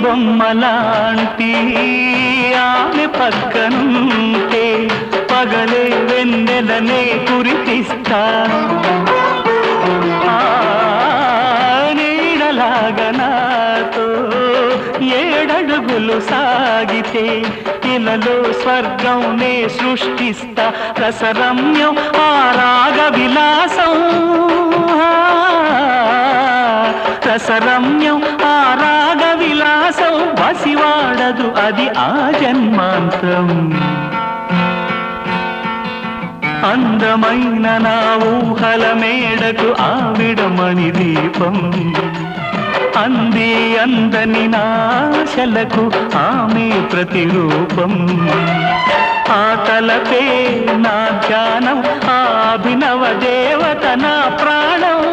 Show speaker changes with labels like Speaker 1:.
Speaker 1: బొమ్మలాంటి ఆమె పక్కనుంటే పగలే వెన్నెలనే కురిపిస్తా నీడలాగా నాతో ఏడడుగులు సాగితే ఇలలో స్వర్గం నే సృష్టిస్తా రసరమ్యం ఆ రాగ విలాసం రసరమ్యం ఆ రాగ విలాసం వసివాడదు అది ఆ జన్మాంతం అందమైన నా ఊహల మేడకు ఆవిడమణి దీపం అంది అందని నాశలకు ఆమె ప్రతిరూపం ఆ తలపే నా ధ్యానం ఆ అభినవ దేవత నా ప్రాణం